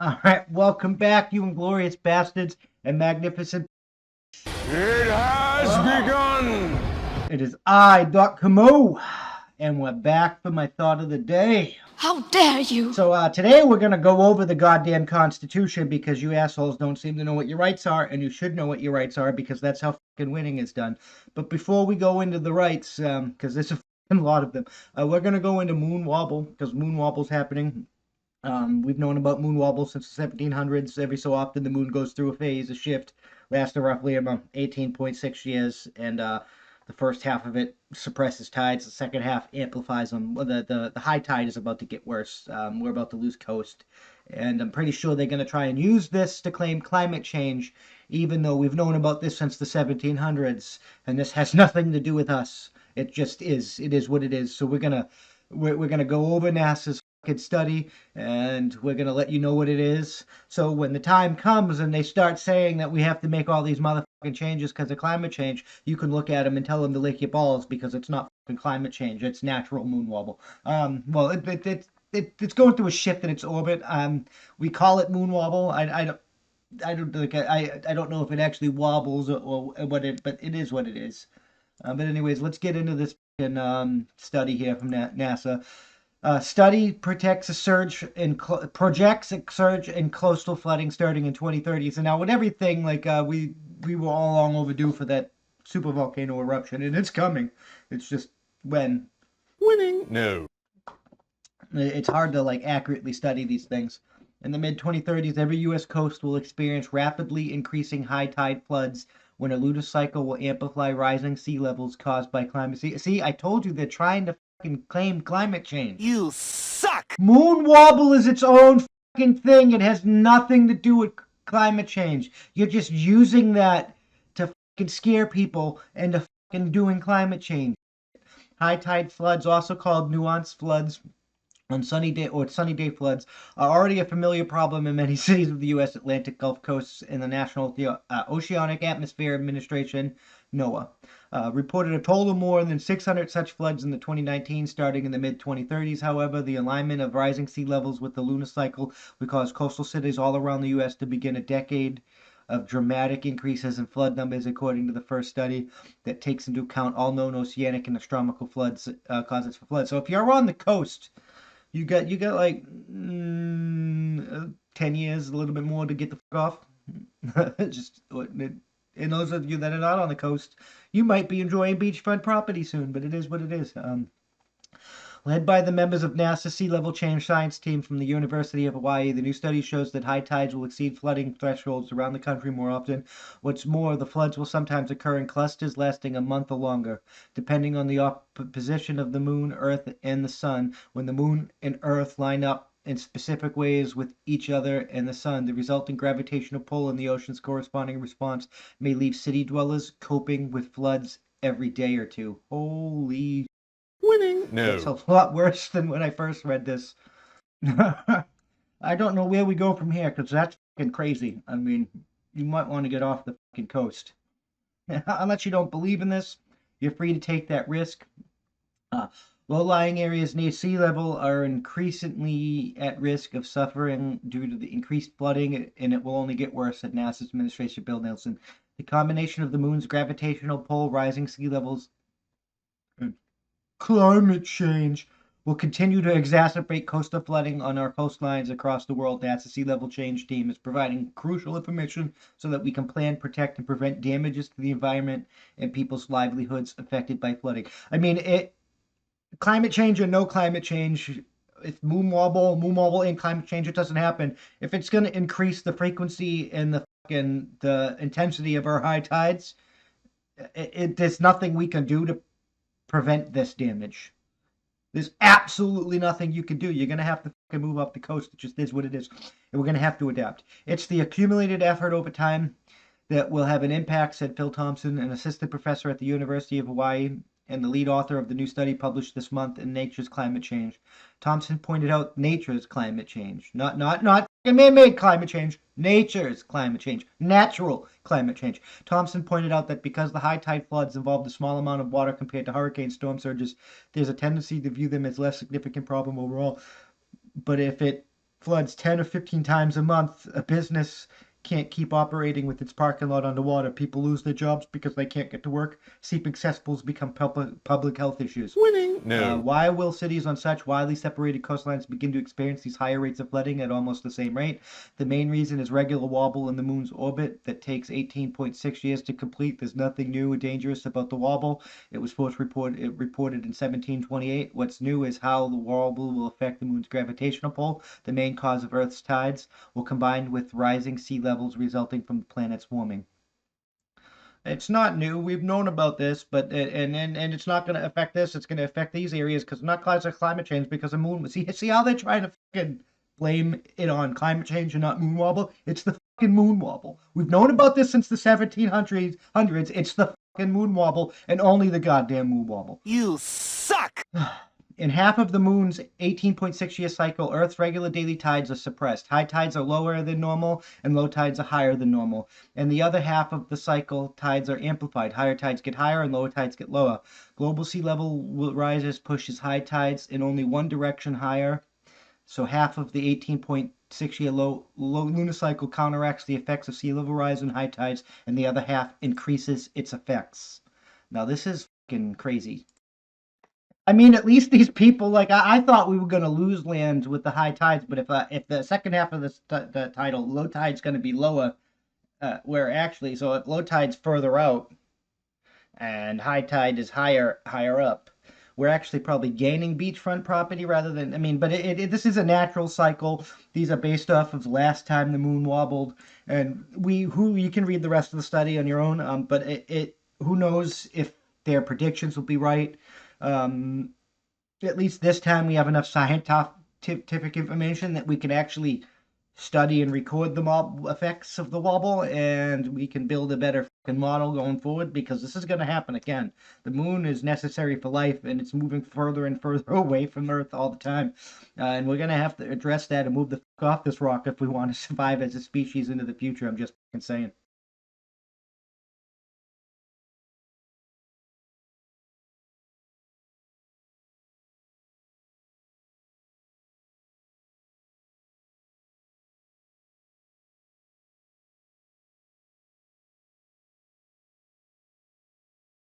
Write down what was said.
All right, welcome back, you Inglorious Bastards and magnificent. It has begun! It is I, Doc Camo, and we're back for my thought of the day. How dare you! So today we're going to go over the goddamn Constitution because you assholes don't seem to know what your rights are, and you should know what your rights are because that's how fucking winning is done. But before we go into the rights, because there's a fucking lot of them, we're going to go into Moon Wobble because Moon Wobble's happening. We've known about Moon Wobble since the 1700s. Every so often, the moon goes through a phase, a shift, lasts roughly about 18.6 years, and the first half of it suppresses tides. The second half amplifies them. The high tide is about to get worse. We're about to lose coast, and I'm pretty sure they're going to try and use this to claim climate change, even though we've known about this since the 1700s, and this has nothing to do with us. It just is. It is what it is. So we're gonna go over NASA's study, and we're going to let you know what it is. So when the time comes and they start saying that we have to make all these motherfucking changes because of climate change, you can look at them and tell them to lick your balls because it's not fucking climate change. It's natural moon wobble. Well, it's going through a shift in its orbit. We call it moon wobble. I don't know if it actually wobbles or what it, but it is what it is. But anyways, let's get into this study here from NASA. Study projects a surge in coastal flooding starting in 2030. So now with everything, like we were all long overdue for that super volcano eruption, and it's coming. It's just when. Winning? No. It's hard to like accurately study these things. In the mid 2030s, every U.S. coast will experience rapidly increasing high tide floods when a lunar cycle will amplify rising sea levels caused by climate. See, I told you they're trying to claim climate change. You suck! Moon wobble is its own fucking thing. It has nothing to do with climate change. You're just using that to fucking scare people into fucking doing climate change. High tide floods, also called nuanced floods, on sunny day floods, are already a familiar problem in many cities of the U.S. Atlantic Gulf coasts, and the National Oceanic Atmosphere Administration, NOAA, reported a total of more than 600 such floods in the 2019, starting in the mid-2030s. However, the alignment of rising sea levels with the lunar cycle would cause coastal cities all around the U.S. to begin a decade of dramatic increases in flood numbers, according to the first study that takes into account all known oceanic and astronomical floods causes for floods. So if you're on the coast, you got like 10 years, a little bit more to get the fuck off. Just and those of you that are not on the coast, you might be enjoying beachfront property soon, but it is what it is. Led by the members of NASA's Sea Level Change Science team from the University of Hawaii, the new study shows that high tides will exceed flooding thresholds around the country more often. What's more, the floods will sometimes occur in clusters lasting a month or longer, depending on the position of the moon, Earth, and the sun. When the moon and Earth line up in specific ways with each other and the sun, the resulting gravitational pull in the ocean's corresponding response may leave city dwellers coping with floods every day or two. Holy Winning? No. It's a lot worse than when I first read this. I don't know where we go from here because that's fucking crazy. I mean, you might want to get off the fucking coast. Unless you don't believe in this, you're free to take that risk. Low-lying areas near sea level are increasingly at risk of suffering due to the increased flooding, and it will only get worse, said NASA's Administrator Bill Nelson. The combination of the moon's gravitational pull, rising sea levels, climate change will continue to exacerbate coastal flooding on our coastlines across the world. NASA's Sea Level Change team is providing crucial information so that we can plan, protect, and prevent damages to the environment and people's livelihoods affected by flooding. I mean, climate change or no climate change, if moon wobble and climate change, it doesn't happen. If it's going to increase the frequency and the intensity of our high tides, there's nothing we can do to prevent this damage. There's absolutely nothing you can do. You're going to have to fucking move up the coast. It just is what it is. And we're going to have to adapt. It's the accumulated effort over time that will have an impact, said Phil Thompson, an assistant professor at the University of Hawaii and the lead author of the new study published this month in Nature's Climate Change. Thompson pointed out nature's climate change, not man-made climate change, nature's climate change, natural climate change. Thompson pointed out that because the high tide floods involved a small amount of water compared to hurricane storm surges, there's a tendency to view them as less significant problem overall. But if it floods 10 or 15 times a month, a business can't keep operating with its parking lot underwater. People lose their jobs because they can't get to work. Seeping cesspools become public health issues. Winning. No. Why will cities on such widely separated coastlines begin to experience these higher rates of flooding at almost the same rate? The main reason is regular wobble in the moon's orbit that takes 18.6 years to complete. There's nothing new or dangerous about the wobble. It was first reported in 1728. What's new is how the wobble will affect the moon's gravitational pull, the main cause of Earth's tides, will combine with rising sea levels resulting from the planet's warming. It's not new. We've known about this, but and it's not going to affect this. It's going to affect these areas because not cause of climate change because of moon. See how they're trying to fucking blame it on climate change and not moon wobble. It's the fucking moon wobble. We've known about this since the 1700s. It's the fucking moon wobble and only the goddamn moon wobble. You suck! In half of the moon's 18.6-year cycle, Earth's regular daily tides are suppressed. High tides are lower than normal, and low tides are higher than normal. In the other half of the cycle, tides are amplified. Higher tides get higher, and lower tides get lower. Global sea level rises pushes high tides in only one direction higher. So half of the 18.6-year low lunar cycle counteracts the effects of sea level rise and high tides, and the other half increases its effects. Now, this is fucking crazy. I mean, at least these people, like, I thought we were going to lose land with the high tides, but if the second half of the title, low tide's going to be lower, where actually, so if low tide's further out and high tide is higher up, we're actually probably gaining beachfront property rather than, I mean, but this is a natural cycle. These are based off of the last time the moon wobbled, and you can read the rest of the study on your own, but who knows if their predictions will be right. At least this time we have enough scientific information that we can actually study and record the effects of the wobble, and we can build a better fucking model going forward because this is going to happen again. The moon is necessary for life, and it's moving further and further away from Earth all the time, and we're going to have to address that and move the fuck off this rock if we want to survive as a species into the future. I'm just fucking saying.